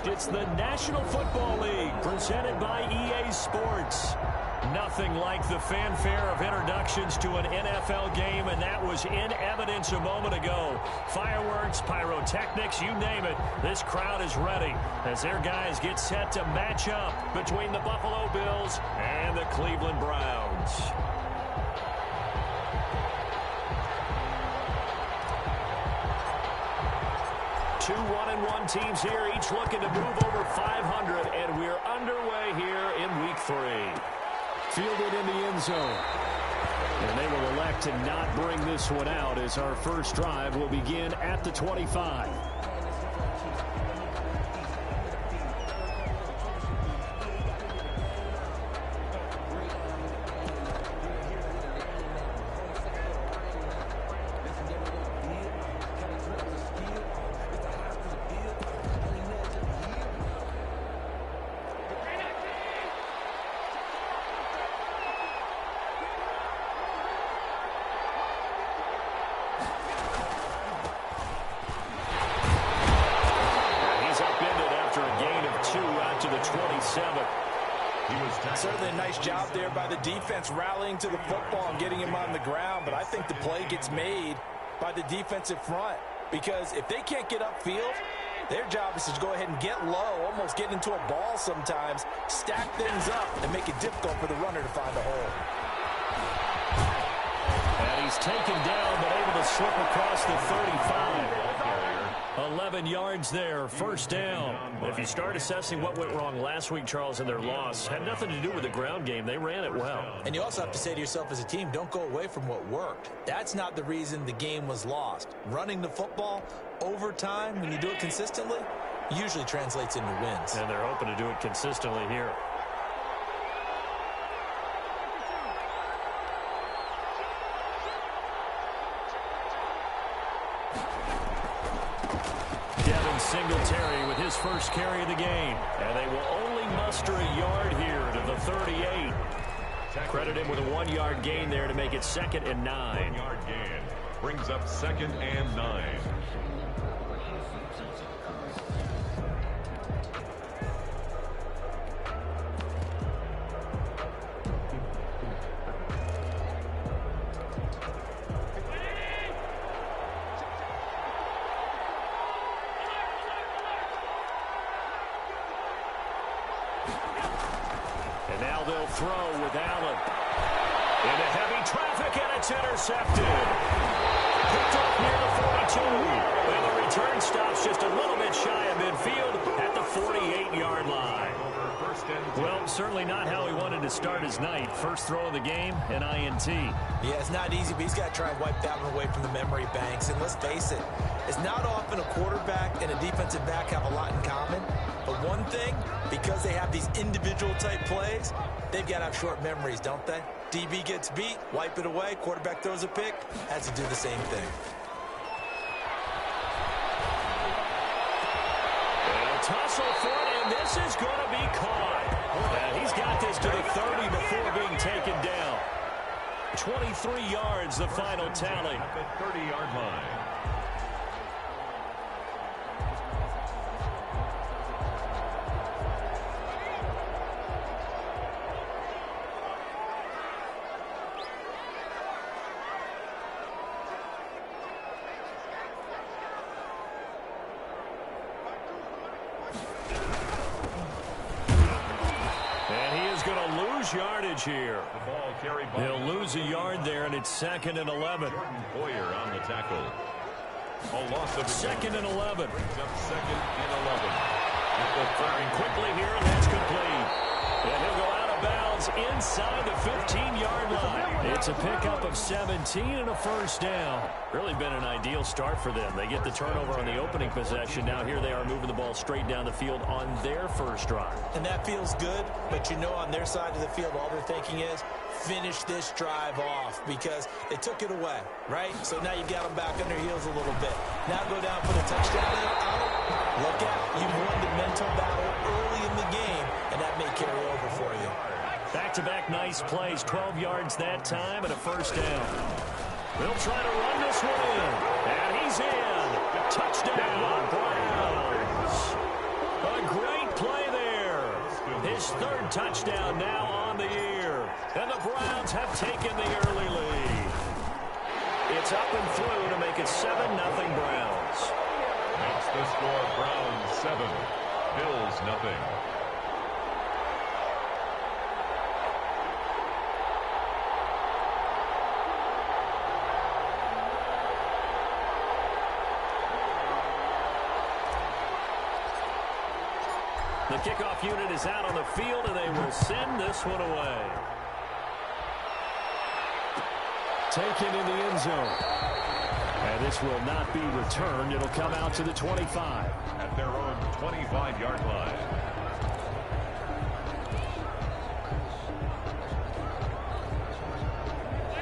It's the National Football League presented by EA Sports. Nothing like the fanfare of introductions to an NFL game, and that was in evidence a moment ago. Fireworks, pyrotechnics, you name it. This crowd is ready as their guys get set to match up between the Buffalo Bills and the Cleveland Browns. Two 1-1 teams here, each looking to move over 500, and we're underway here in Week 3. Fielded in the end zone. And they will elect to not bring this one out as our first drive will begin at the 25. Certainly a nice job there by the defense rallying to the football and getting him on the ground, but I think the play gets made by the defensive front because if they can't get upfield, their job is to go ahead and get low, almost get into a ball sometimes, stack things up, and make it difficult for the runner to find a hole. And he's taken down but able to slip across the 35. 11 yards there, first down. If you start assessing what went wrong last week, Charles, in their loss, had nothing to do with the ground game. They ran it well. And you also have to say to yourself as a team, don't go away from what worked. That's not the reason the game was lost. Running the football over time, when you do it consistently, usually translates into wins. And they're hoping to do it consistently here. Singletary with his first carry of the game. And they will only muster a yard here to the 38. Credit him with a 1-yard gain there to make it 2nd and 9. 1-yard gain brings up 2nd and 9. Throw with Allen. Into heavy traffic, and it's intercepted. Picked up near the 42. And the return stops just a little bit shy of midfield at the 48-yard line. Well, certainly not how he wanted to start his night. First throw of the game, an INT. Yeah, it's not easy, but he's got to try and wipe that one away from the memory banks. And let's face it, it's not often a quarterback and a defensive back have a lot in common. But one thing, because they have these individual type plays, they've got to have short memories, don't they? DB gets beat, wipe it away, quarterback throws a pick, has to do the same thing. And a tussle for it, and this is going to be caught. And he's got this to the 30 before being taken down. 23 yards, the final tally. At the 30-yard line. Yardage here. He'll lose a yard there, and it's 2nd and 11. Jordan Boyer on the tackle. A loss of 2nd and 11. Brings up 2nd and 11. Firing quickly here, and that's complete. And he'll go out of bounds inside the 15-yard line. It's a pickup of 17 and a first down. Really been an ideal start for them. They get the turnover on the opening possession. Now here they are moving the ball straight down the field on their first drive. And that feels good, but you know on their side of the field all they're thinking is finish this drive off because they took it away, right? So now you've got them back on their heels a little bit. Now go down for the touchdown. Look out. You've won the mental battle early in the game, and that may carry over for you. Back-to-back nice plays, 12 yards that time and a first down. They'll try to run this one in, and he's in. Touchdown, Browns. A great play there. His third touchdown now on the year. And the Browns have taken the early lead. It's up and through to make it 7-0 Browns. Makes the score Browns 7, Bills nothing. The kickoff unit is out on the field, and they will send this one away. Taken in the end zone. And this will not be returned. It'll come out to the 25. At their own 25-yard line.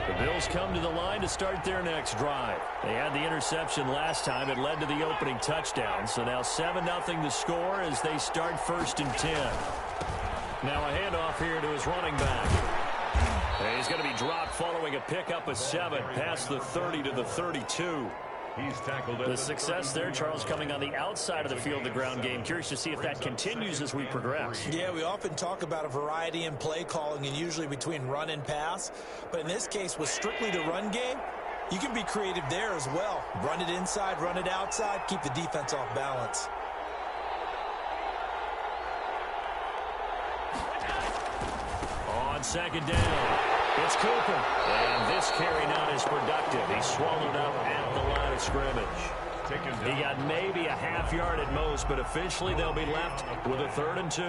The Bills come to the line to start their next drive. They had the interception last time. It led to the opening touchdown. So now 7-0 the score as they start 1st and 10. Now a handoff here to his running back. And he's going to be dropped following a pickup of 7 past the 30 to the 32. He's tackled at the success there, Charles, coming on the outside of the field, the ground game. Curious to see if that continues as we progress. Yeah, we often talk about a variety in play calling and usually between run and pass. But in this case, with strictly the run game, you can be creative there as well. Run it inside, run it outside, keep the defense off balance. On 2nd down, it's Cooper. And this carry not as productive. He's swallowed up at the line of scrimmage. He got maybe a half yard at most, but officially they'll be left with a 3rd and 2.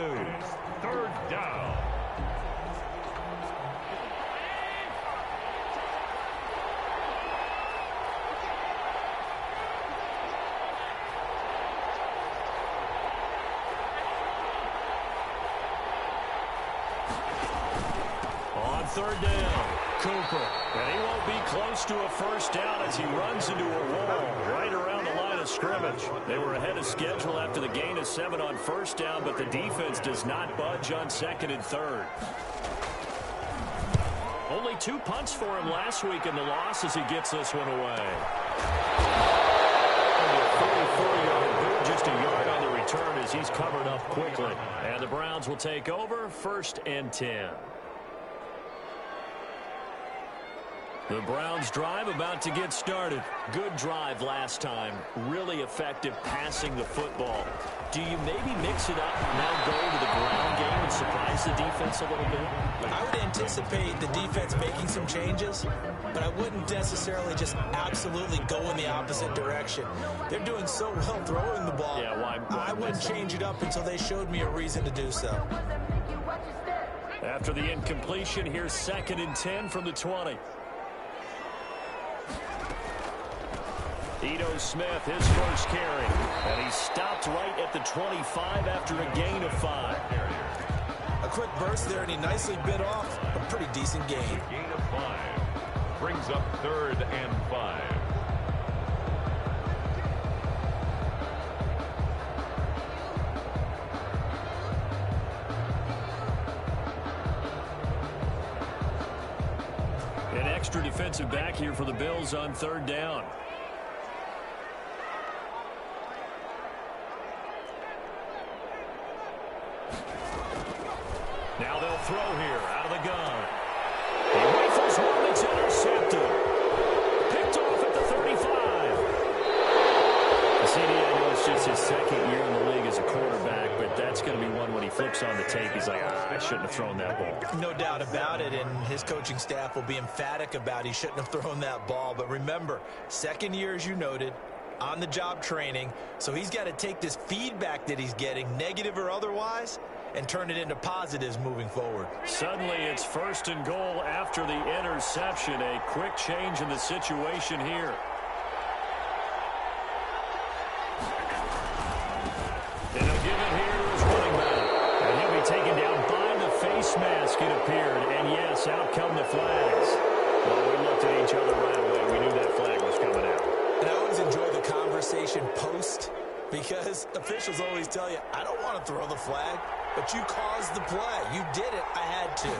3rd down. On 3rd down, Cooper. And he won't be close to a 1st down as he runs into a wall right around the line of scrimmage. They were ahead of schedule after the gain of 7 on 1st down, but the defense does not budge on 2nd and 3rd. Only 2 punts for him last week in the loss as he gets this one away. 44-yard boot, just a yard on the return as he's covered up quickly. And the Browns will take over 1st and 10. The Browns drive about to get started. Good drive last time. Really effective passing the football. Do you maybe mix it up, now go to the ground game and surprise the defense a little bit? I would anticipate the defense making some changes, but I wouldn't necessarily just absolutely go in the opposite direction. They're doing so well throwing the ball. Yeah, why I wouldn't change it up until they showed me a reason to do so. After the incompletion, here's 2nd and 10 from the 20. Ito Smith, his first carry. And he stopped right at the 25 after a gain of 5. A quick burst there, and he nicely bit off a pretty decent gain. Gain of 5. Brings up 3rd and 5. An extra defensive back here for the Bills on 3rd down. Now they'll throw here out of the gun. He rifles one that's intercepted. Picked off at the 35. CD, I know it's just his 2nd year in the league as a quarterback, but that's going to be one when he flips on the tape. He's like, I shouldn't have thrown that ball. No doubt about it, and his coaching staff will be emphatic about he shouldn't have thrown that ball. But remember, 2nd year, as you noted, on-the-job training, so he's got to take this feedback that he's getting, negative or otherwise, and turn it into positives moving forward. Suddenly it's 1st and goal after the interception. A quick change in the situation here. And he'll give it here to his running back. And he'll be taken down by the face mask, it appeared. And yes, out come the flags. Well, we looked at each other right away. We knew that flag was coming out. And I always enjoy the conversation post, because officials always tell you, I don't want to throw the flag, but you caused the play. You did it. I had to.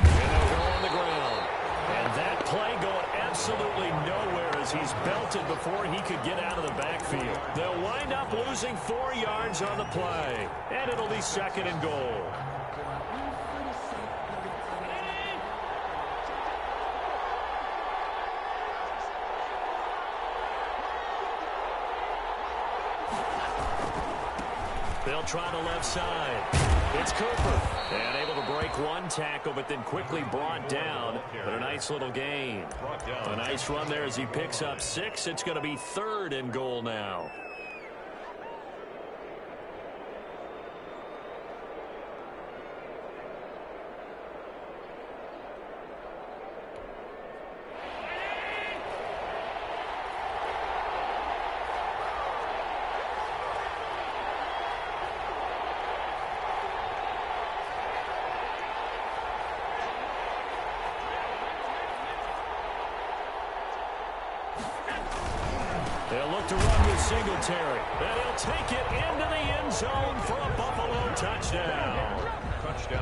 And they'll go on the ground. And that play going absolutely nowhere as he's belted before he could get out of the backfield. They'll wind up losing 4 yards on the play, and it'll be 2nd and goal. They'll try the left side. It's Cooper. And able to break one tackle, but then quickly brought down. But a nice little gain. A nice run there as he picks up 6. It's going to be 3rd and goal now. They'll look to run with Singletary. And he'll take it into the end zone for a Buffalo touchdown.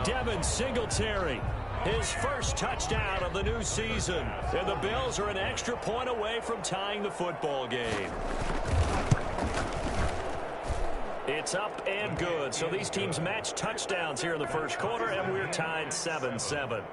Devin Singletary, his first touchdown of the new season. And the Bills are an extra point away from tying the football game. It's up and good. So these teams match touchdowns here in the first quarter, and we're tied 7-7.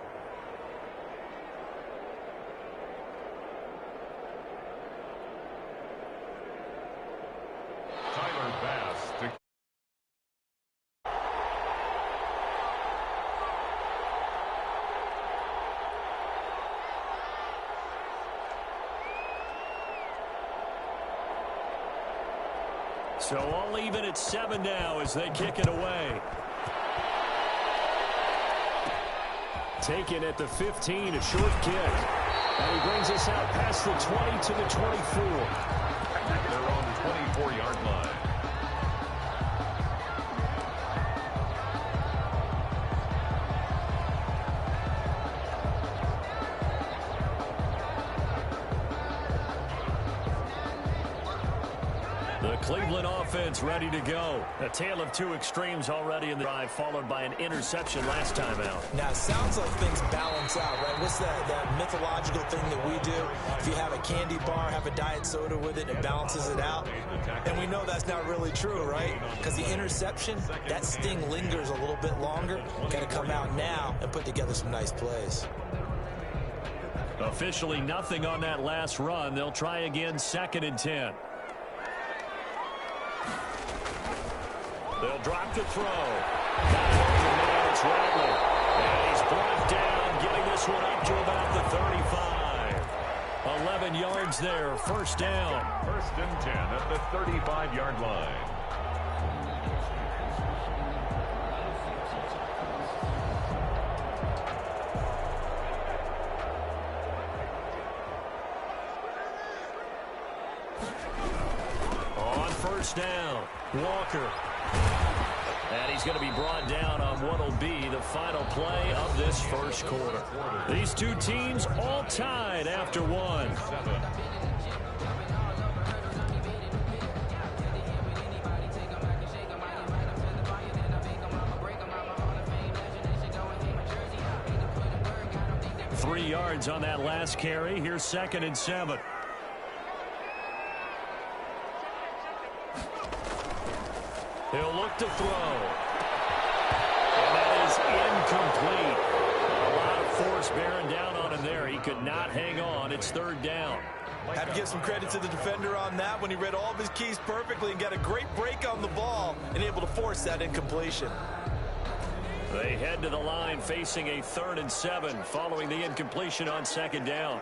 So all even at 7 now as they kick it away. Taken at the 15, a short kick. And he brings us out past the 20 to the 24. They're on the 24-yard line. Cleveland offense ready to go. A tale of 2 extremes already in the drive, followed by an interception last time out. Now, it sounds like things balance out, right? What's that mythological thing that we do? If you have a candy bar, have a diet soda with it, it balances it out. And we know that's not really true, right? Because the interception, that sting lingers a little bit longer. Got to come out now and put together some nice plays. Officially nothing on that last run. They'll try again, 2nd and 10. They'll drop the throw. It's Radley. And he's brought down, getting this one up to about the 35. 11 yards there, 1st down. 1st and 10 at the 35-yard line. On 1st down, Walker. And he's going to be brought down on what will be the final play of this first quarter. These 2 teams all tied after 1. Three yards on that last carry. Here's 2nd and 7. He'll look to throw. And that is incomplete. A lot of force bearing down on him there. He could not hang on. It's 3rd down. Have to give some credit to the defender on that when he read all of his keys perfectly and got a great break on the ball and able to force that incompletion. They head to the line facing a 3rd and 7 following the incompletion on 2nd down.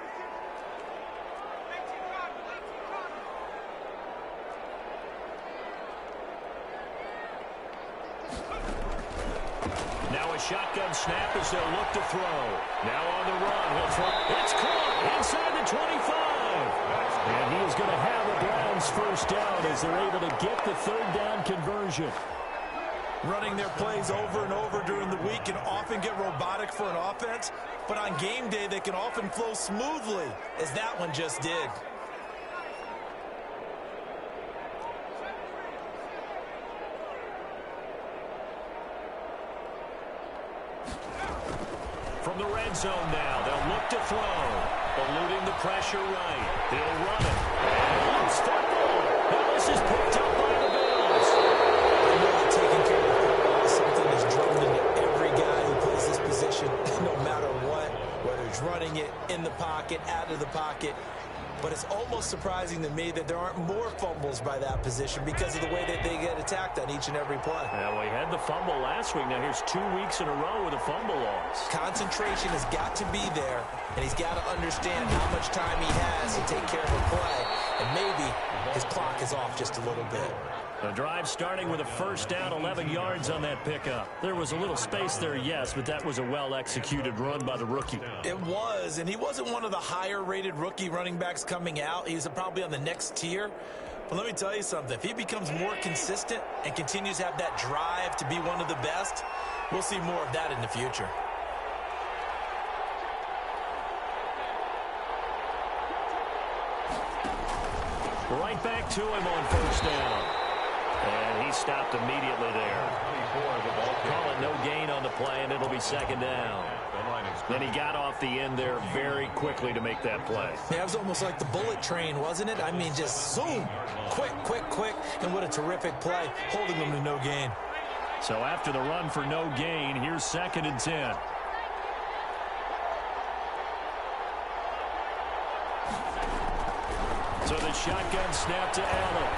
Shotgun snap as they'll look to throw. Now on the run. He'll throw. It's caught inside the 25. And he is going to have a Browns 1st down as they're able to get the 3rd down conversion. Running their plays over and over during the week can often get robotic for an offense, but on game day they can often flow smoothly, as that one just did. From the red zone now, they'll look to throw. Eluding the pressure right. He'll run it. And loose football. Now this is picked up by the Bills. I know that taking care of the football is something that's drummed into every guy who plays this position, no matter what, whether he's running it, in the pocket, out of the pocket. But it's almost surprising to me that there aren't more fumbles by that position because of the way that they get attacked on each and every play. Well, we had the fumble last week. Now here's 2 weeks in a row with a fumble loss. Concentration has got to be there, and he's got to understand how much time he has to take care of a play. And maybe his clock is off just a little bit. The drive starting with a first down, 11 yards on that pickup. There was a little space there, yes, but that was a well-executed run by the rookie. It was, and he wasn't one of the higher-rated rookie running backs coming out. He's probably on the next tier. But let me tell you something. If he becomes more consistent and continues to have that drive to be one of the best, we'll see more of that in the future. Right back to him on first down. And he stopped immediately there. Call it no gain on the play, and it'll be second down. Then he got off the end there very quickly to make that play. Yeah, it was almost like the bullet train, wasn't it? I mean, just zoom, quick, quick, quick, and what a terrific play, holding them to no gain. So after the run for no gain, here's 2nd and 10. So the shotgun snap to Allen.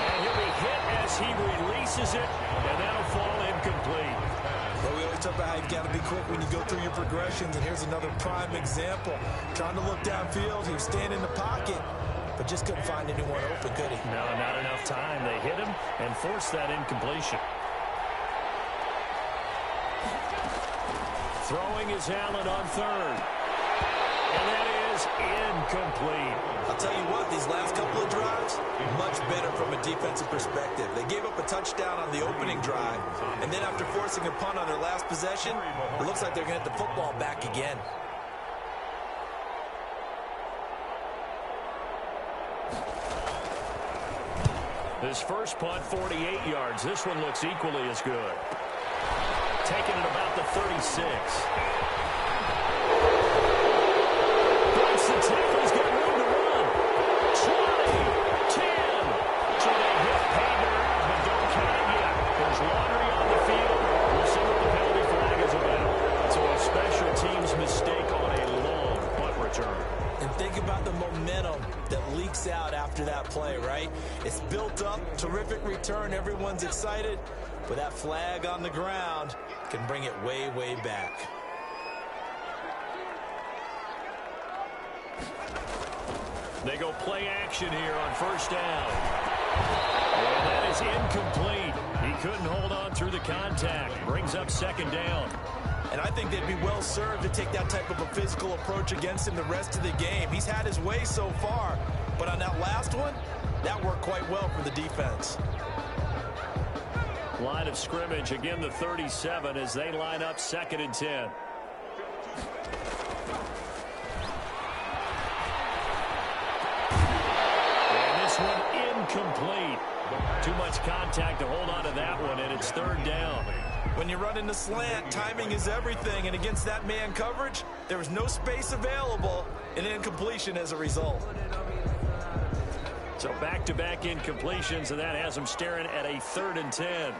And he'll be hit as he releases it, and that'll fall incomplete. Well, we always talk about how you've got to be quick when you go through your progressions, and here's another prime example. Trying to look downfield, he was standing in the pocket, but just couldn't find anyone open, could he? No, not enough time. They hit him and forced that incompletion. Throwing is Allen on third. And that is incomplete. I'll tell you what, these last couple of drives, much better from a defensive perspective. They gave up a touchdown on the opening drive, and then after forcing a punt on their last possession, it looks like they're going to get the football back again. His first punt, 48 yards. This one looks equally as good. Taking it about the 36. Breaks the tackle. He's got room to run. 20, 10. So they hit Payner, but don't count it yet. There's laundry on the field. We'll see what the penalty flag is about. So a special teams mistake on a long punt return. And think about the momentum that leaks out after that play, right? It's built up, terrific return, everyone's excited, but that flag on the ground can bring it way, way back. They go play action here on first down. And that is incomplete. He couldn't hold on through the contact. Brings up second down. And I think they'd be well served to take that type of a physical approach against him the rest of the game. He's had his way so far, but on that last one, that worked quite well for the defense. Line of scrimmage, again the 37 as they line up 2nd and 10. And this one incomplete. Too much contact to hold on to that one, and it's 3rd down. When you run in the slant, timing is everything, and against that man coverage, there was no space available, and incompletion as a result. So back-to-back incompletions, and that has them staring at a 3rd and 10.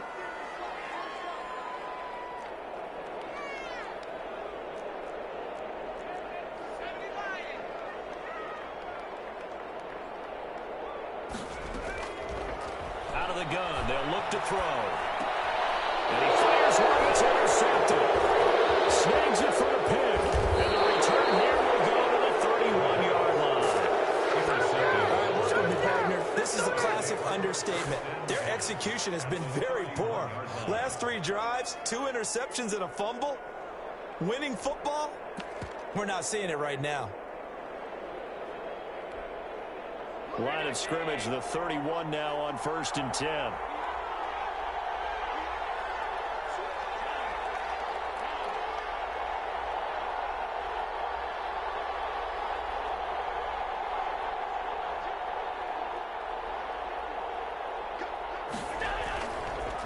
Out of the gun, they'll look to throw. And he fires one, it's intercepted. Snags it for a pick. And the return here will go to the 31-yard line. All right, work with me, partner. This is a classic understatement. Their execution has been very poor. Last 3 drives, 2 interceptions and a fumble. Winning football? We're not seeing it right now. Line of scrimmage, the 31 now on 1st and 10.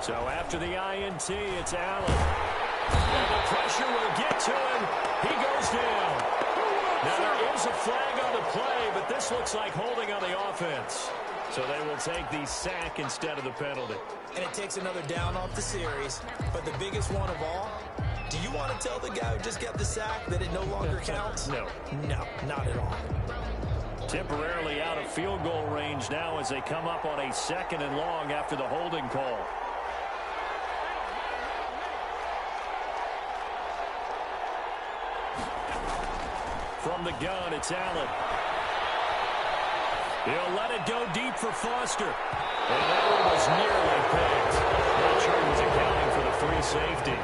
So after the INT, it's Allen. And the pressure will get to him. He goes down. Now, there is a flag on the play, but this looks like holding on the offense. So they will take the sack instead of the penalty. And it takes another down off the series. But the biggest one of all, do you want to tell the guy who just got the sack that it no longer counts? No. No, not at all. Temporarily out of field goal range now as they come up on a 2nd and long after the holding call. From the gun, it's Allen. He'll let it go deep for Foster. And that one was nearly picked. Not sure he was accounting for the free safety.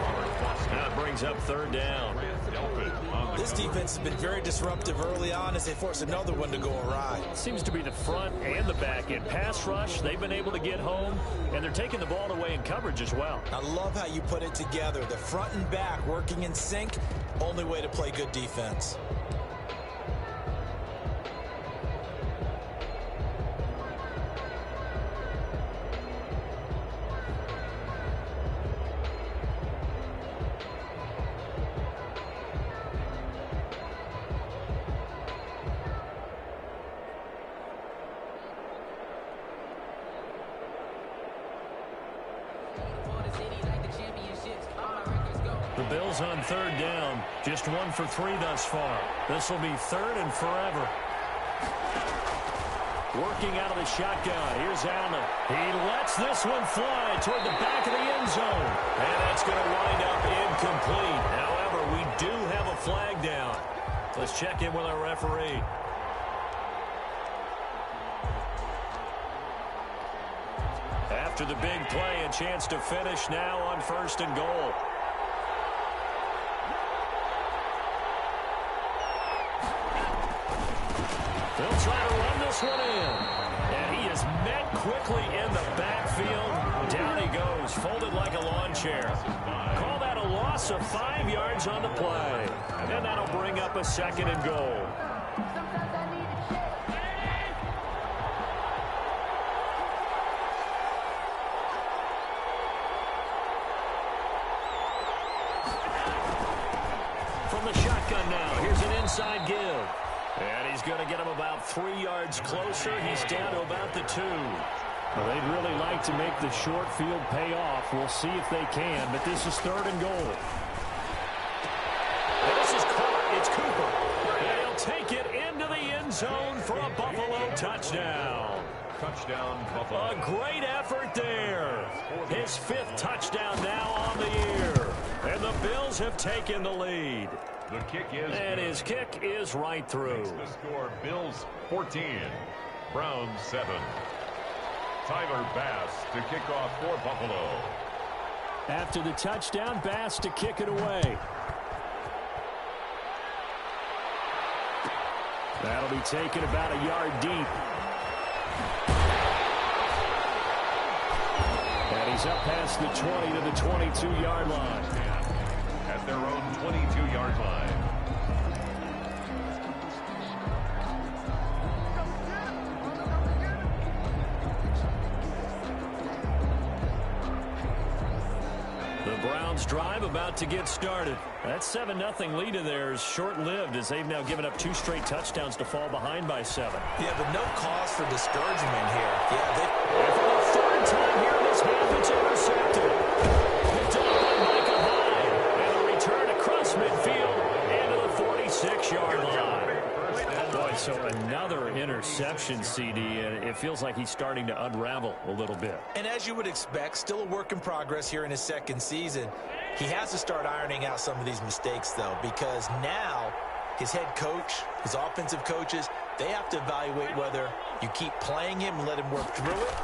That brings up 3rd down. This defense has been very disruptive early on as they force another one to go awry. Seems to be the front and the back end. Pass rush, they've been able to get home, and they're taking the ball away in coverage as well. I love how you put it together. The front and back working in sync, only way to play good defense. The Bills on 3rd down. Just 1 for 3 thus far. This will be 3rd and forever. Working out of the shotgun. Here's Allen. He lets this one fly toward the back of the end zone. And that's going to wind up incomplete. However, we do have a flag down. Let's check in with our referee. After the big play, a chance to finish now on 1st and goal. They'll try to run this one in. And he is met quickly in the backfield. Down he goes, folded like a lawn chair. Call that a loss of 5 yards on the play. And that'll bring up a 2nd and goal. From the shotgun now, here's an inside give. And he's going to get him about 3 yards closer. He's down to about the 2. Well, they'd really like to make the short field pay off. We'll see if they can, but this is 3rd and goal. And this is caught. It's Cooper. And he'll take it into the end zone for a Buffalo touchdown. Touchdown, Buffalo. A great effort there. His 5th touchdown now on the year. And the Bills have taken the lead. The kick is and good. his kick is right through. Makes the score Bills 14, Browns 7. Tyler Bass to kick off for Buffalo. After the touchdown, Bass to kick it away. That'll be taken about a yard deep. And he's up past the 20 to the 22-yard line. At their own 22-yard line. The Browns drive about to get started. That 7-0 lead of theirs short-lived as they've now given up 2 straight touchdowns to fall behind by 7. Yeah, but no cause for discouragement here. Yeah, and for the 3rd time here in this half, it's intercepted. Picked up by Micah Hyde. And a return across midfield and to the 46-yard line. Boy, so another interception, CD, and it feels like he's starting to unravel a little bit. And as you would expect, still a work in progress here in his 2nd season. He has to start ironing out some of these mistakes, though, because now his head coach, his offensive coaches, they have to evaluate whether you keep playing him and let him work through it,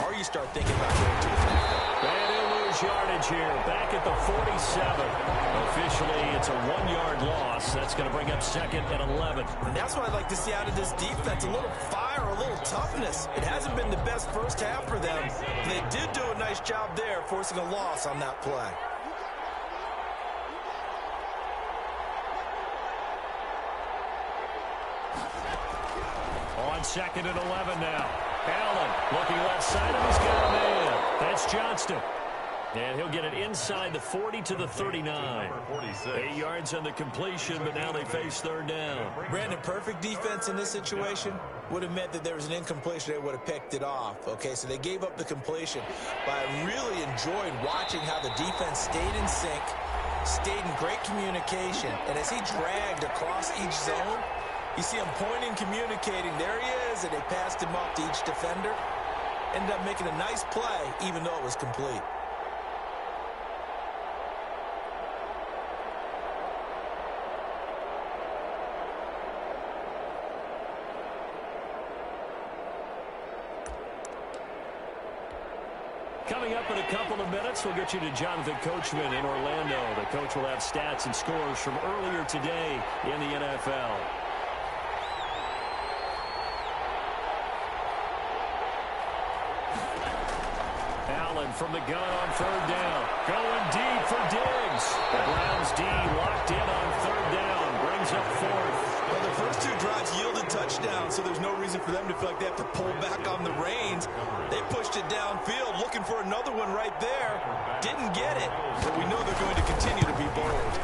or you start thinking about going to his backup. And he'll lose yardage here, back at the 47. Officially, it's a 1-yard loss. That's going to bring up 2nd and 11. And that's what I'd like to see out of this defense, a little fire, a little toughness. It hasn't been the best first half for them. They did do a nice job there, forcing a loss on that play. On 2nd and 11 now. Allen looking left side, and he's got a man. That's Johnston. And he'll get it inside the 40 to the 39. 8 yards on the completion, but now they face third down. Brandon, perfect defense in this situation would have meant that there was an incompletion. They would have picked it off. Okay, so they gave up the completion. But I really enjoyed watching how the defense stayed in sync, stayed in great communication. And as he dragged across each zone, you see him pointing, communicating. There he is, and they passed him up to each defender. Ended up making a nice play, even though it was complete. Coming up in a couple of minutes, we'll get you to Jonathan Coachman in Orlando. The coach will have stats and scores from earlier today in the NFL. Allen from the gun on third down. Going deep for Diggs. The Browns D locked in on third down. Brings up fourth. Well, the first two drives yielded touchdowns, so there's no reason for them to feel like they have to pull back on the reins. They pushed it downfield, looking for another one right there. Didn't get it, but we know they're going to continue to be bold.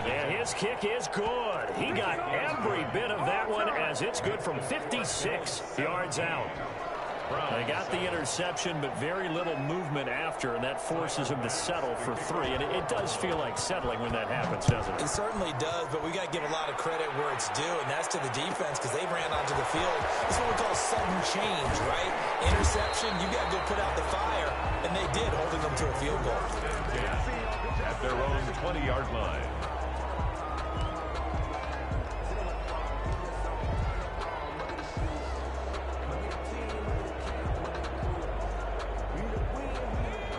And his kick is good. He got every bit of that one as it's good from 56 yards out. They got the interception, but very little movement after, and that forces him to settle for 3. And it does feel like settling when that happens, doesn't it? It certainly does, but we got to give a lot of credit where it's due, and that's to the defense because they ran onto the field. It's what we call sudden change, right? Interception, you got to go put out the fire, and they did, holding them to a field goal. At their own 20-yard line.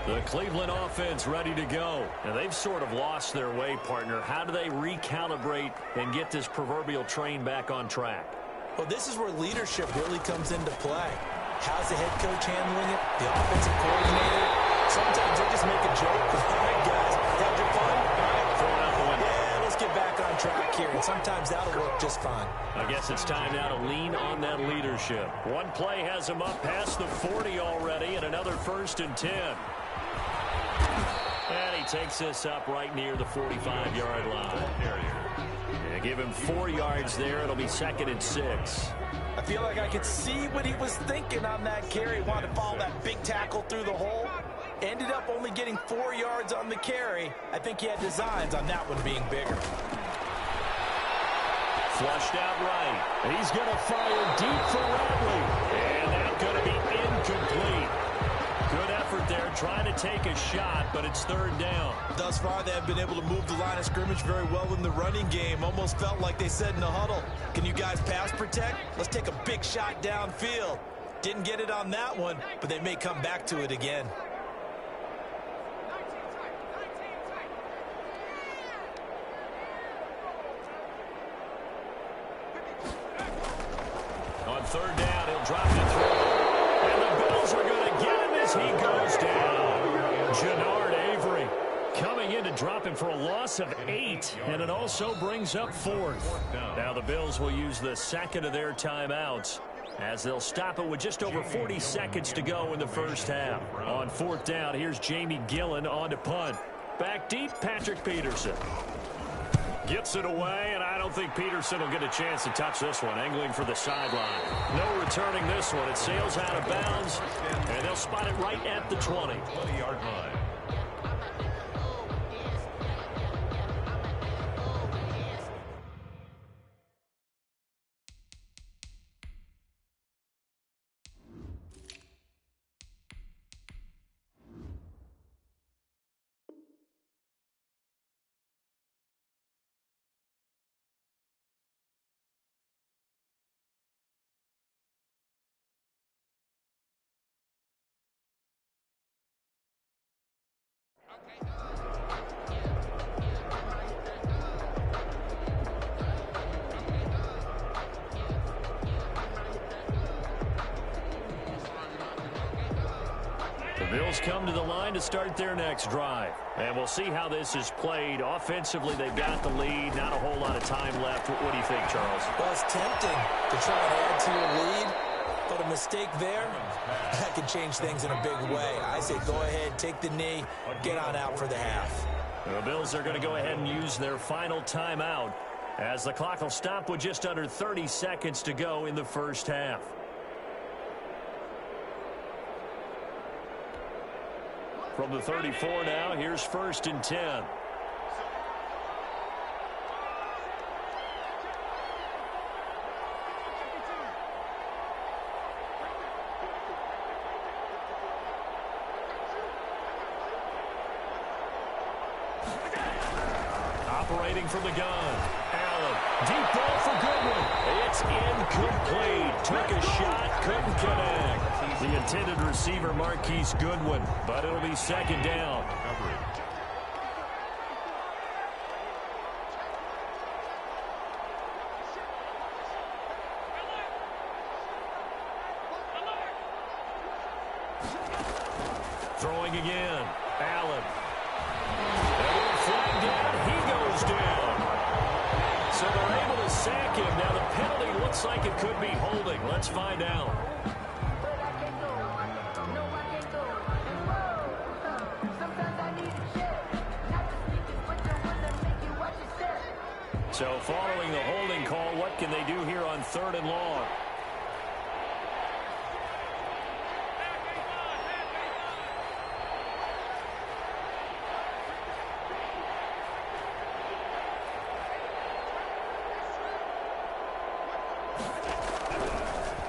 The Cleveland offense ready to go. And they've sort of lost their way, partner. How do they recalibrate and get this proverbial train back on track? Well, this is where leadership really comes into play. How's the head coach handling it? The offensive coordinator? Sometimes they just make a joke. All right, guys, had your fun? All right, throw it out the window. Yeah, let's get back on track here. And sometimes that'll work just fine. I guess it's time now to lean on that leadership. One play has them up past the 40 already, and another 1st and 10. And he takes this up right near the 45-yard line. Yeah, give him 4 yards there. It'll be 2nd and 6. I feel like I could see what he was thinking on that carry. Wanted to follow that big tackle through the hole. Ended up only getting 4 yards on the carry. I think he had designs on that one being bigger. Flushed out right. And he's going to fire deep for Radley. And that's going to be incomplete. Good effort there, trying to take a shot, but it's third down. Thus far, they have been able to move the line of scrimmage very well in the running game. Almost felt like they said in the huddle, can you guys pass protect? Let's take a big shot downfield. Didn't get it on that one, but they may come back to it again. On third down, he'll drop the throw. And the Bills are going to get him as he goes down. Avery coming in to drop him for a loss of 8. And it also brings up 4th. Now the Bills will use the second of their timeouts as they'll stop it with just over 40 seconds to go in the first half. On 4th down, here's Jamie Gillen on to punt. Back deep, Patrick Peterson. Gets it away, and I don't think Peterson will get a chance to touch this one. Angling for the sideline. No returning this one. It sails out of bounds, and they'll spot it right at the 20. 20-yard line. The Bills come to the line to start their next drive. And we'll see how this is played. Offensively, they've got the lead. Not a whole lot of time left. What do you think, Charles? Well, it's tempting to try and add to your lead. But a mistake there, that can change things in a big way. I say go ahead, take the knee, get on out for the half. The Bills are going to go ahead and use their final timeout as the clock will stop with just under 30 seconds to go in the first half. From the 34 now, here's 1st and 10. Operating from the gun. Allen. Deep ball for Goodwin. It's incomplete. Took a shot. Couldn't connect. The intended receiver, Marquise Goodwin. But it'll be 2nd down. Throwing again. Allen. So they're able to sack him. Now the penalty looks like it could be holding. Let's find out. So following the holding call, what can they do here on 3rd and long?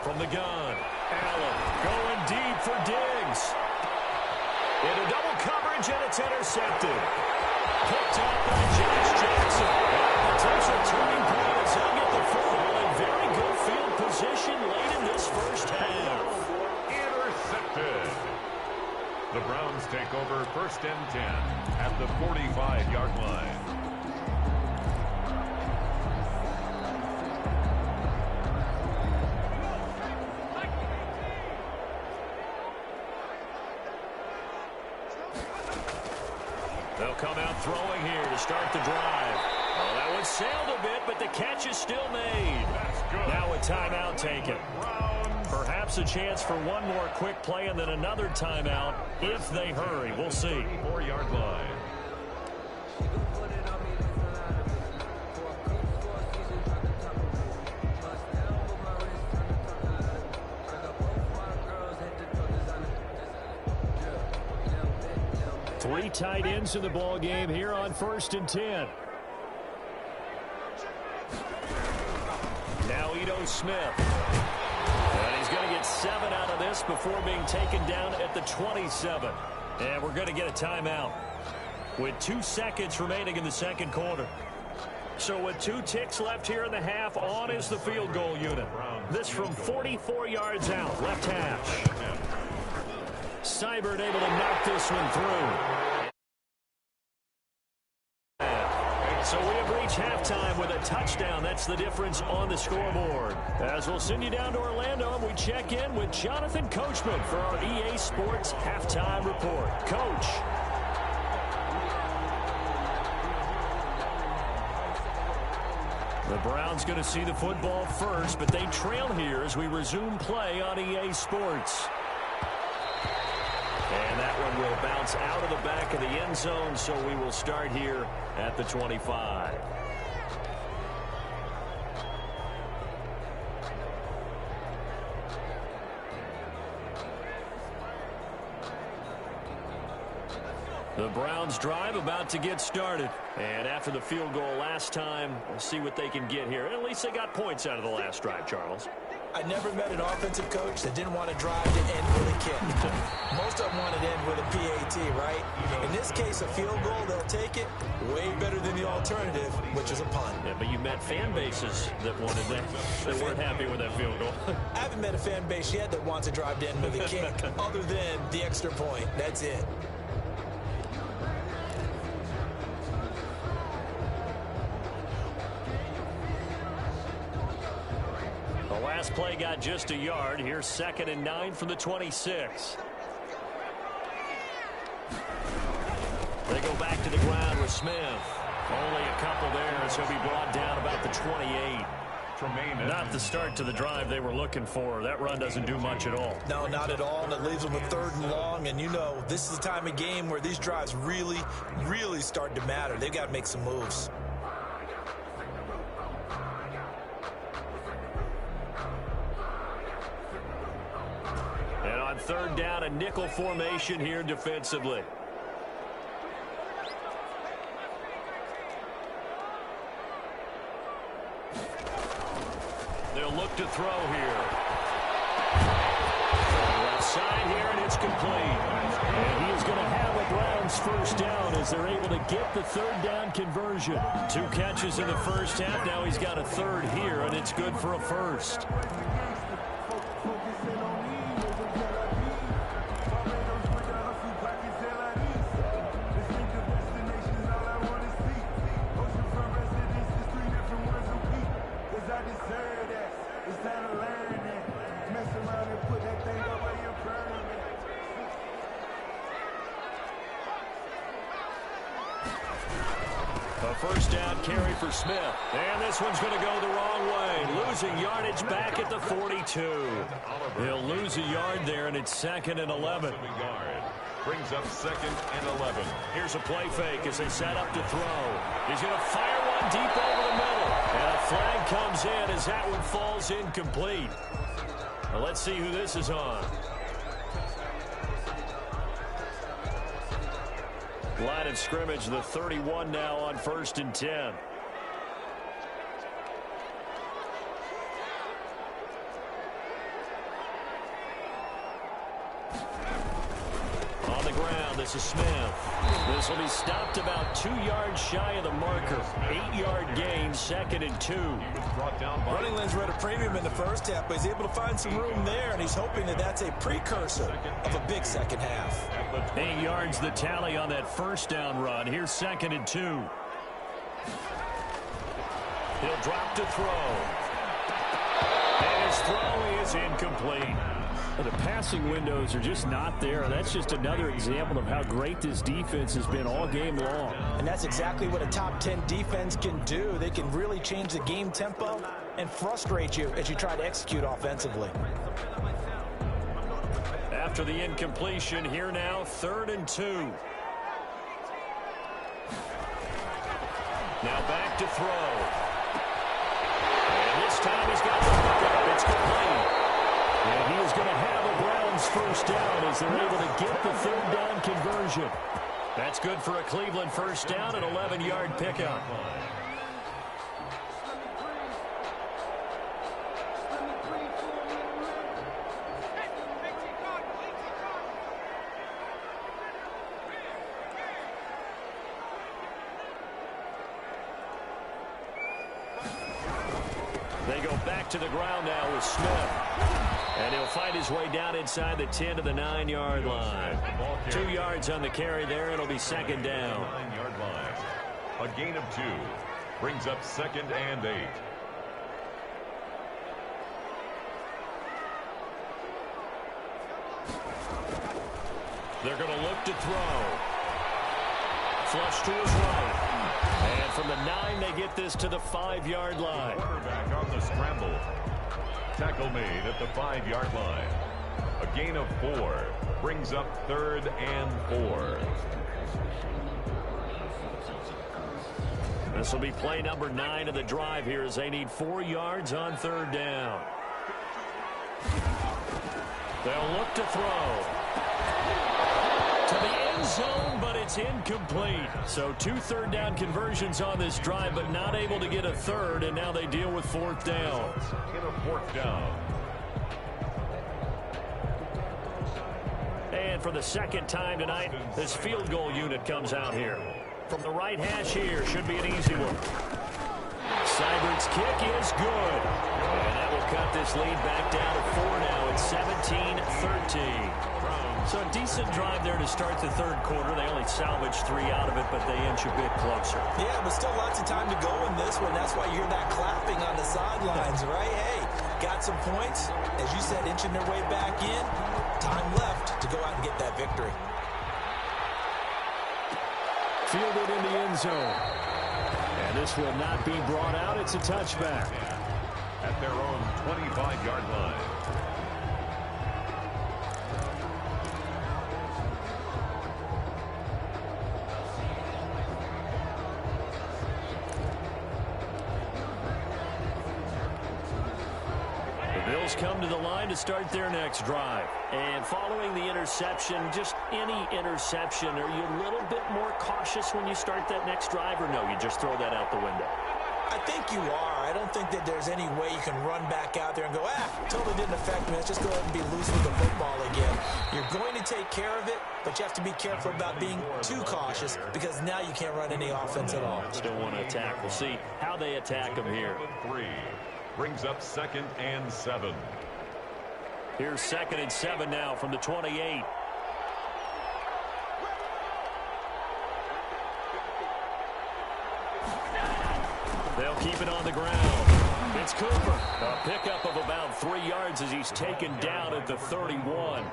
From the gun, Allen going deep for Diggs. Into double coverage, and it's intercepted. Picked up by Josh Jackson. Potential turning point as he'll get the football in very good field position late in this first half. Intercepted. The Browns take over 1st and 10 at the 45-yard line. They'll come out throwing here to start the drive. Oh, that one sailed a bit, but the catch is still made. Now a timeout taken. Perhaps a chance for one more quick play and then another timeout if they hurry. We'll see. 4-yard line. Three tight ends in the ball game here on 1st and 10. Now Ito Smith. And he's going to get 7 out of this before being taken down at the 27. And we're going to get a timeout with 2 seconds remaining in the 2nd quarter. So with 2 ticks left here in the half, on is the field goal unit. This from 44 yards out, left hash. Seibert able to knock this one through. So we have reached halftime with a touchdown. That's the difference on the scoreboard. As we'll send you down to Orlando, and we check in with Jonathan Coachman for our EA Sports Halftime Report. Coach. The Browns going to see the football first, but they trail here as we resume play on EA Sports. And that one will bounce out of the back of the end zone, so we will start here at the 25. The Browns drive about to get started. And after the field goal last time, we'll see what they can get here. At least they got points out of the last drive, Charles. I never met an offensive coach that didn't want to drive to end with a kick. Most of them want to end with a PAT, right? In this case, a field goal, they'll take it. Way better than the alternative, which is a punt. Yeah, but you met fan bases that wanted that, that weren't happy with that field goal. I haven't met a fan base yet that wants to drive to end with a kick, other than the extra point. That's it. The last play got just a yard. Here's 2nd and 9 from the 26. They go back to the ground with Smith. Only a couple there as he'll be brought down about the 28. Not the start to the drive they were looking for. That run doesn't do much at all. No, not at all, and it leaves them with 3rd and long. And, you know, this is the time of game where these drives really, really start to matter. They've got to make some moves. And on 3rd down, a nickel formation here defensively. They'll look to throw here. Left side here, and it's complete. And he is going to have a Browns 1st down as they're able to get the 3rd down conversion. 2 catches in the 1st half. Now he's got a 3rd here, and it's good for a 1st. A 1st down carry for Smith. And this one's going to go the wrong way. Losing yardage back at the 42. They'll lose a yard there, and it's 2nd and 11. Brings up 2nd and 11. Here's a play fake as they set up to throw. He's going to fire one deep over the middle. And a flag comes in as that one falls incomplete. Now let's see who this is on. Line of scrimmage, the 31 now on 1st and 10. On the ground, this is Smith. This will be stopped about 2 yards shy of the marker. 8-yard gain, 2nd and 2. Running lanes were at a premium in the 1st half, but he's able to find some room there, and he's hoping that that's a precursor of a big 2nd half. 8 yards the tally on that 1st down run. Here's 2nd and 2. He'll drop to throw. And his throw is incomplete. The passing windows are just not there. That's just another example of how great this defense has been all game long. And that's exactly what a top 10 defense can do. They can really change the game tempo and frustrate you as you try to execute offensively. After the incompletion, here now, 3rd and 2. Now back to throw. And this time he's got the pickup. It's complete. And he is going to have a Browns 1st down as they're able to get the 3rd down conversion. That's good for a Cleveland 1st down, an 11-yard pickup. They go back to the ground now with Smith. And he'll find his way down inside the 10 to the 9-yard line. 2 yards on the carry there. It'll be 2nd down. 9-yard line. A gain of 2. Brings up 2nd and 8. They're going to look to throw. Flush to his right. And from the 9, they get this to the 5-yard line. Quarterback on the scramble. Tackle made at the 5-yard line. A gain of 4. Brings up 3rd and 4. This will be play number 9 of the drive here as they need 4 yards on 3rd down. They'll look to throw. To the end zone, but it's incomplete. So 2 3rd down conversions on this drive, but not able to get a 3rd, and now they deal with 4th down. In a 4th down. And for the 2nd time tonight, this field goal unit comes out here. From the right hash here, should be an easy one. Seibert's kick is good. And that will cut this lead back down to 4 now. It's 17-13. So a decent drive there to start the 3rd quarter. They only salvaged 3 out of it, but they inch a bit closer. Yeah, but still lots of time to go in this one. That's why you hear that clapping on the sidelines, right? Hey, got some points. As you said, inching their way back in. Time left to go out and get that victory. Fielded in the end zone. And this will not be brought out. It's a touchback. at their own 25-yard line. Bills come to the line to start their next drive. And following the interception, just any interception, are you a little bit more cautious when you start that next drive, or no, you just throw that out the window? I think you are. I don't think that there's any way you can run back out there and go, totally didn't affect me. Let's just go ahead and be loose with the football again. You're going to take care of it, but you have to be careful about being too cautious because now you can't run any offense at all. Still want to attack. We'll see how they attack them here. 3 brings up 2nd and 7. Here's 2nd and 7 now from the 28. They'll keep it on the ground. It's Cooper. A pickup of about 3 yards as he's taken down at the 31.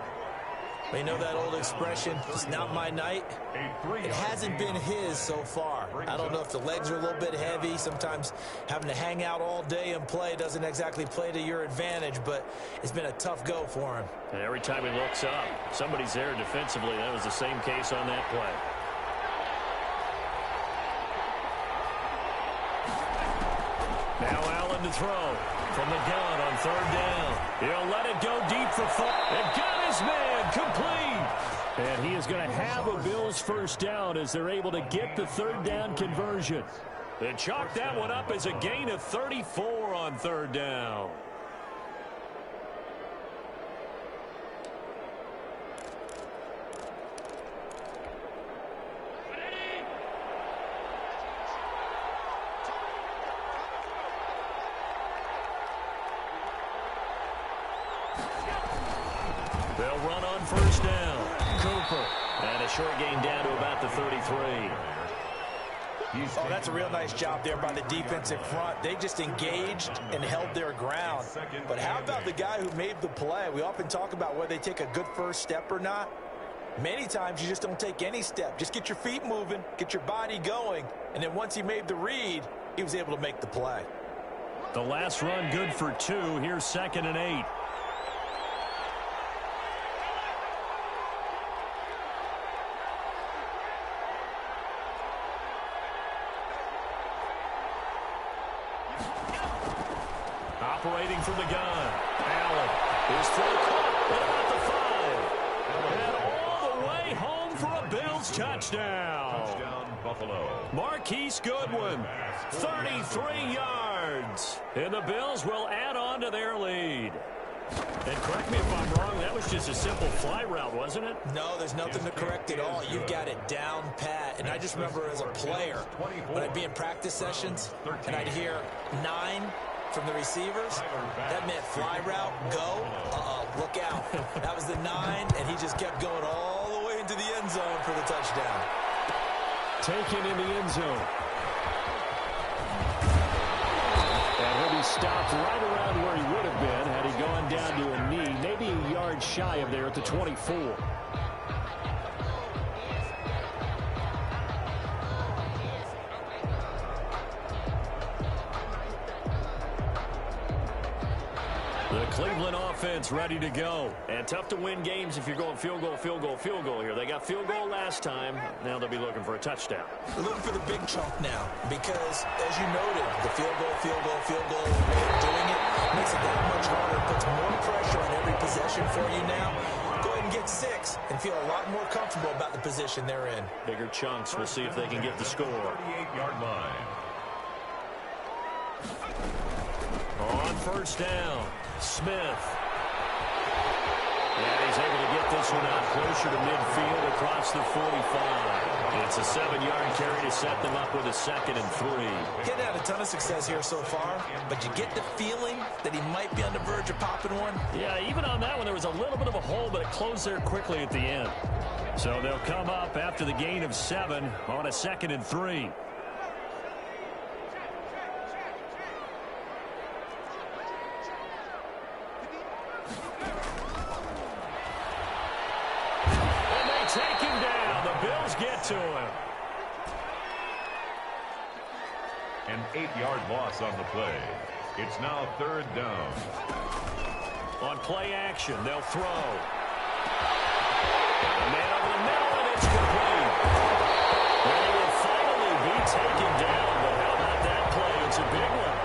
You know that old expression, it's not my night? It hasn't been his so far. I don't know if the legs are a little bit heavy. Sometimes having to hang out all day and play doesn't exactly play to your advantage, but it's been a tough go for him. And every time he looks up, somebody's there defensively. That was the same case on that play. Now Allen to throw from the gun on 3rd down. He'll let it go deep for 4. And got his man complete. And he is going to have a Bills first down as they're able to get the 3rd down conversion. They chalk that one up as a gain of 34 on 3rd down. They'll run on 1st down. Cooper. And a short gain down to about the 33. Oh, that's a real nice job there by the defensive front. They just engaged and held their ground. But how about the guy who made the play? We often talk about whether they take a good first step or not. Many times you just don't take any step. Just get your feet moving, get your body going, and then once he made the read, he was able to make the play. The last run good for 2. Here's 2nd and 8. Operating from the gun. Allen is throw caught at the 5. And all the way home for a Bills touchdown. Touchdown, Buffalo. Marquise Goodwin, 33 yards. And the Bills will add on to their lead. And correct me if I'm wrong, that was just a simple fly route, wasn't it? No, there's nothing to correct at all. You've got it down pat. And I just remember as a player, when I'd be in practice sessions, and I'd hear 9 from the receivers, that meant fly route, go, look out. That was the 9, and he just kept going all the way into the end zone for the touchdown. Taken in the end zone. And he'll be stopped right around where he would have been had he gone down to a knee, maybe a yard shy of there at the 24. The Cleveland offense ready to go. And tough to win games if you're going field goal, field goal, field goal here. They got field goal last time. Now they'll be looking for a touchdown. They're looking for the big chunk now because, as you noted, the field goal way of doing it makes it that much harder. It puts more pressure on every possession for you now. Go ahead and get 6 and feel a lot more comfortable about the position they're in. Bigger chunks. We'll see if they can get the score. 38-yard line. On 1st down, Smith. And he's able to get this one out closer to midfield across the 45. It's a 7-yard carry to set them up with a 2nd and 3. He hadn't had a ton of success here so far, but you get the feeling that he might be on the verge of popping one. Yeah, even on that one, there was a little bit of a hole, but it closed there quickly at the end. So they'll come up after the gain of 7 on a 2nd and 3. Take him down. The Bills get to him. An 8-yard loss on the play. It's now third down. On play action, they'll throw. A man over the middle, and it's complete. Well, it will finally be taken down, but how about that play? It's a big one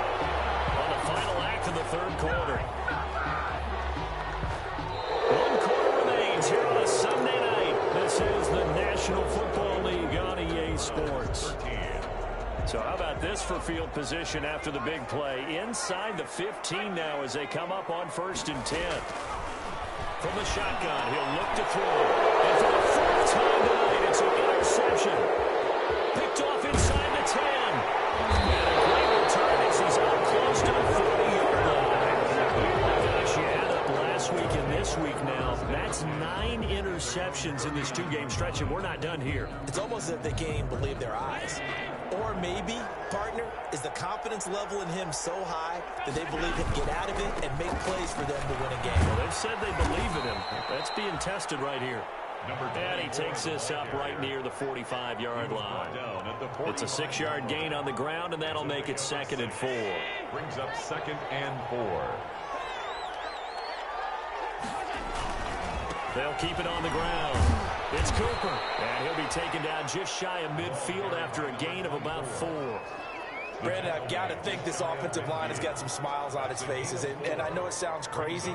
on the final act of the third quarter. 1 quarter remains here on a Sunday night. This is the National Football League on EA Sports. So how about this for field position after the big play? Inside the 15 now as they come up on 1st and 10. From the shotgun, he'll look to throw. And for the fourth time tonight, it's an interception. Picked off inside the 10. And a great return as he's up close to the 40-yard line. Gosh, you add up last week and this week now. That's 9 interceptions in this 2-game stretch, and we're not done here. It's almost as if they can't even believe their eyes. Or maybe, partner, is the confidence level in him so high that they believe he can get out of it and make plays for them to win a game. Well, they've said they believe in him. That's being tested right here. And he takes this up right near the 45-yard line. It's a 6-yard gain on the ground, and that'll make it 2nd and 4. Brings up 2nd and 4. They'll keep it on the ground. It's Cooper, and he'll be taken down just shy of midfield after a gain of about 4. Brandon, I've got to think this offensive line has got some smiles on its faces. And I know it sounds crazy,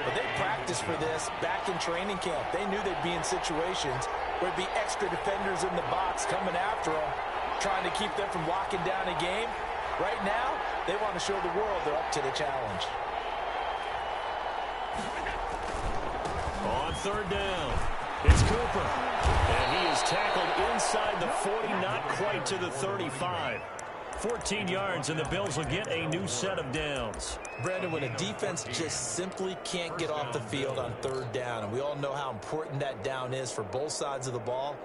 but they practiced for this back in training camp. They knew they'd be in situations where there'd be extra defenders in the box coming after them, trying to keep them from locking down a game. Right now, they want to show the world they're up to the challenge. On 3rd down, it's Cooper. And he is tackled inside the 40, not quite to the 35. 14 yards, and the Bills will get a new set of downs. Brandon, when a defense just simply can't get off the field on 3rd down, and we all know how important that down is for both sides of the ball,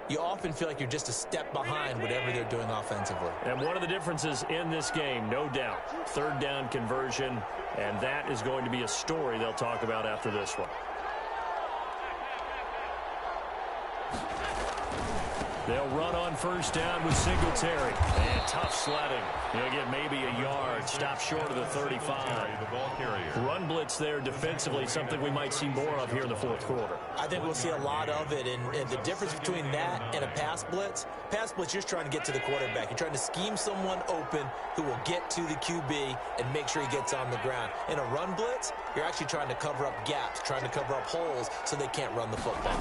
you often feel like you're just a step behind whatever they're doing offensively. And one of the differences in this game, no doubt, 3rd down conversion, and that is going to be a story they'll talk about after this one. They'll run on 1st down with Singletary. And tough sledding. He'll get maybe a yard. Stop short of the 35. Run blitz there defensively, something we might see more of here in the 4th quarter. I think we'll see a lot of it. And the difference between that and a pass blitz, you're just trying to get to the quarterback. You're trying to scheme someone open who will get to the QB and make sure he gets on the ground. In a run blitz, you're actually trying to cover up gaps, trying to cover up holes so they can't run the football.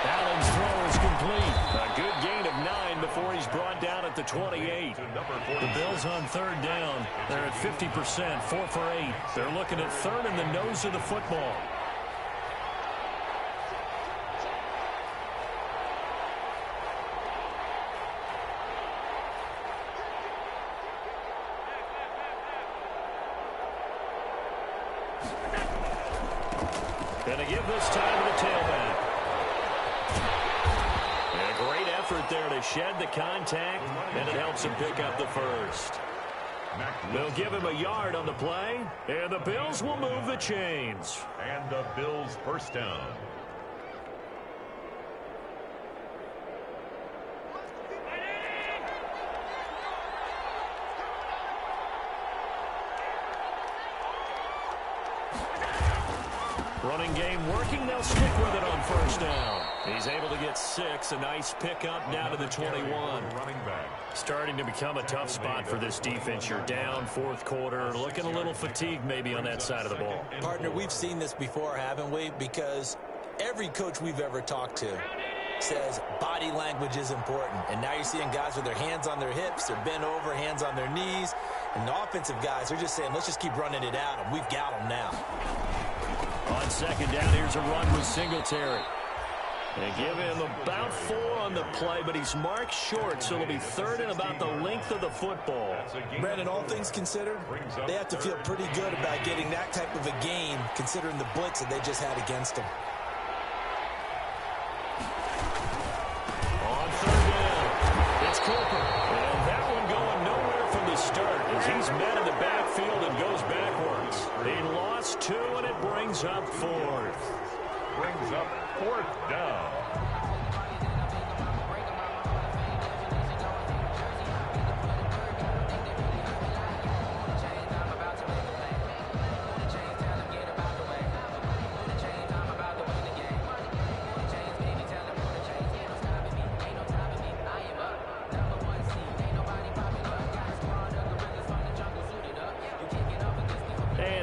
Allen's throw is complete. A good gain of 9 before he's brought down at the 28. The Bills on 3rd down. They're at 50%, 4 for 8. They're looking at 3rd in the nose of the football. Gonna give this time to the tailback. Great effort there to shed the contact, and it helps him pick up the 1st. They'll give him a yard on the play, and the Bills will move the chains. And the Bills' 1st down. Running game working. They'll stick with it on 1st down. He's able to get 6. A nice pickup down to the 21. Starting to become a tough spot for this defense. You're down 4th quarter. Looking a little fatigued maybe on that side of the ball. Partner, we've seen this before, haven't we? Because every coach we've ever talked to says body language is important. And now you're seeing guys with their hands on their hips. They're bent over, hands on their knees. And the offensive guys are just saying, let's just keep running it out. And we've got them now. On 2nd down, here's a run with Singletary. They give him about 4 on the play, but he's marked short, so it'll be 3rd and about the length of the football. Brandon, all things considered, they have to feel pretty good about getting that type of a game, considering the blitz that they just had against them. On 3rd down, it's Cooper. And that one going nowhere from the start as he's met in the backfield and goes backwards. He lost 2, and it brings up 4th. Brings up 4th down.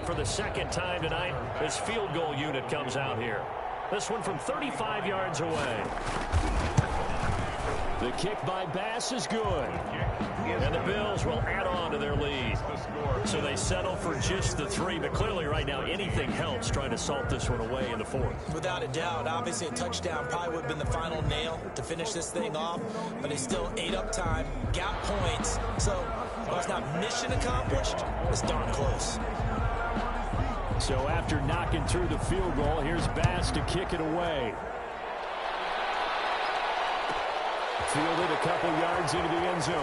for the second time tonight. This field goal unit comes out here. This one from 35 yards away. The kick by Bass is good. And the Bills will add on to their lead. So they settle for just the 3. But clearly right now anything helps trying to salt this one away in the 4th. Without a doubt. Obviously a touchdown probably would have been the final nail to finish this thing off. But they still ate up time, got points. So while it's not mission accomplished, it's darn close. So after knocking through the field goal, here's Bass to kick it away. Fielded a couple yards into the end zone.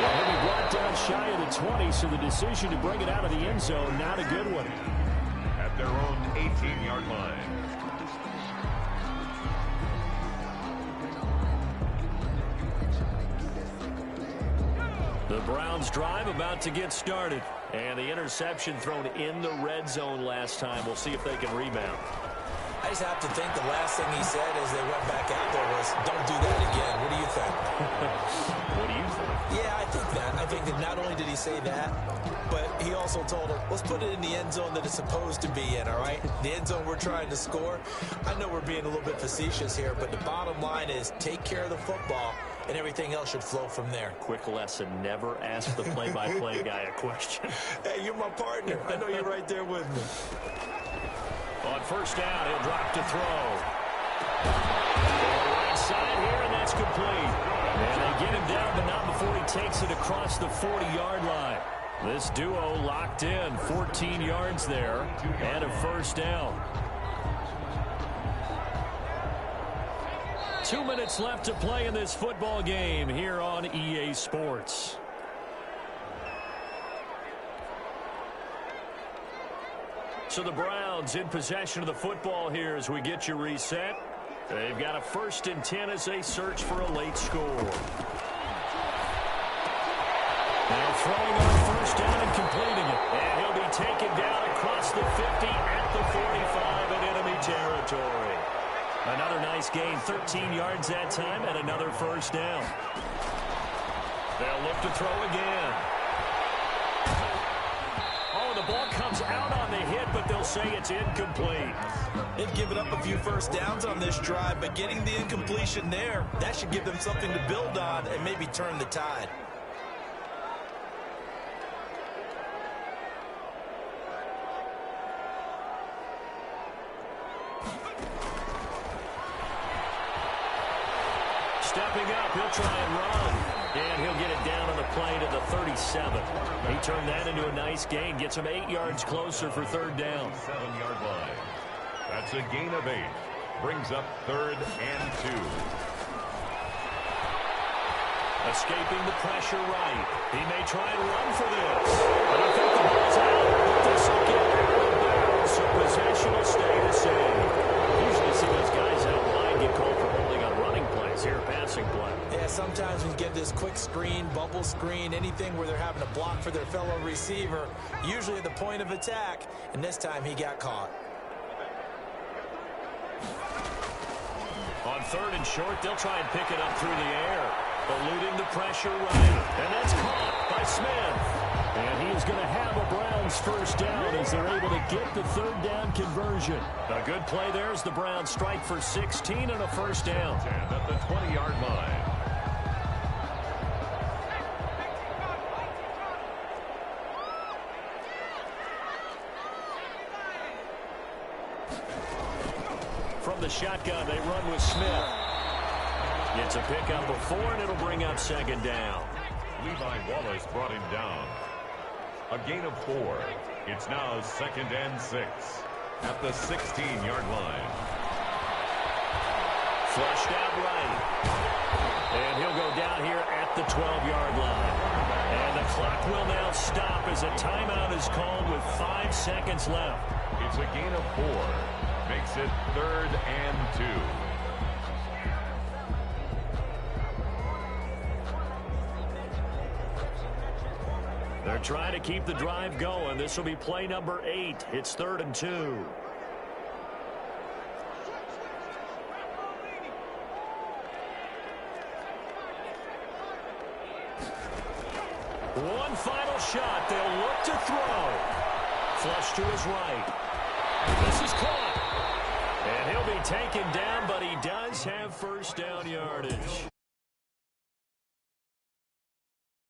Well, he'll be brought down shy of the 20, so the decision to bring it out of the end zone, not a good one. At their own 18-yard line. The Browns drive about to get started. And the interception thrown in the red zone last time. We'll see if they can rebound. I just have to think the last thing he said as they went back out there was, don't do that again. What do you think? What do you think? Yeah, I think that. I think that not only did he say that, but he also told him, let's put it in the end zone that it's supposed to be in, all right? The end zone we're trying to score. I know we're being a little bit facetious here, but the bottom line is take care of the football, and everything else should flow from there. Quick lesson, never ask the play-by-play guy a question. Hey, you're my partner. I know you're right there with me. On first down, he'll drop to throw. Right side here, and that's complete. And they get him down, but not before he takes it across the 40-yard line. This duo locked in, 14 yards there, and a first down. 2 minutes left to play in this football game here on EA Sports. So the Browns in possession of the football here as we get you reset. They've got a 1st and 10 as they search for a late score. Now throwing on first down and completing it. And he'll be taken down across the 50 at the 45 in enemy territory. Another nice gain, 13 yards that time, and another first down. They'll look to throw again. Oh, the ball comes out on the hit, but they'll say it's incomplete. They've given up a few first downs on this drive, but getting the incompletion there, that should give them something to build on and maybe turn the tide. Stepping up, he'll try and run. And he'll get it down on the play to the 37. He turned that into a nice gain. Gets him 8 yards closer for third down. 7-yard line. That's a gain of 8. Brings up 3rd and 2. Escaping the pressure right. He may try and run for this. But I think the ball's out. But this will get out of bounds, so possession will stay the same. Usually see those guys out wide get called for holding on running plays here, passing play. Yeah, sometimes we get this quick screen, bubble screen, anything where they're having to block for their fellow receiver, usually at the point of attack, and this time he got caught. On 3rd and short, they'll try and pick it up through the air. Eluding the pressure right. And that's caught by Smith. And he is going to have a Browns first down as they're able to get the 3rd down conversion. A good play there as the Browns strike for 16 and a first down. 10 at the 20-yard line. From the shotgun, they run with Smith. Gets a pickup of 4, and it'll bring up 2nd down. Levi Wallace brought him down. A gain of 4. It's now 2nd and 6 at the 16-yard line. Flushed out right. And he'll go down here at the 12-yard line. And the clock will now stop as a timeout is called with 5 seconds left. It's a gain of 4. Makes it 3rd and 2. They're trying to keep the drive going. This will be play number 8. It's 3rd and 2. One final shot. They'll look to throw. Flush to his right. This is caught. And he'll be taken down, but he does have first down yardage.